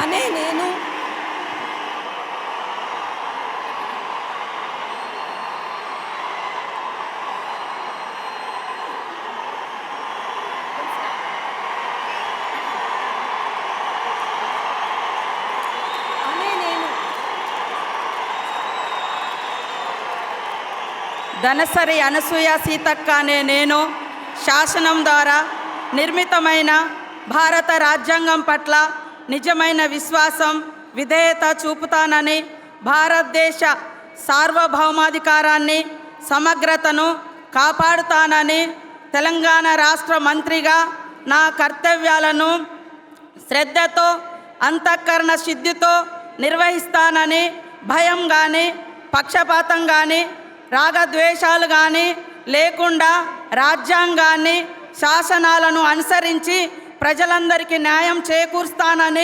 అనే నేను ధనసరి అనసూయ సీతక్క అనే నేను శాసనం ద్వారా నిర్మితమైన భారత రాజ్యాంగం పట్ల నిజమైన విశ్వాసం విధేయత చూపుతానని, భారతదేశ సార్వభౌమాధికారాన్ని సమగ్రతను కాపాడుతానని, తెలంగాణ రాష్ట్ర మంత్రిగా నా కర్తవ్యాలను శ్రద్ధతో అంతఃకరణ సిద్ధితో నిర్వహిస్తానని, భయం కానీ పక్షపాతం కానీ రాగద్వేషాలు కానీ లేకుండా రాజ్యాంగాన్ని శాసనాలను అనుసరించి ప్రజలందరికీ న్యాయం చేకూరుస్తానని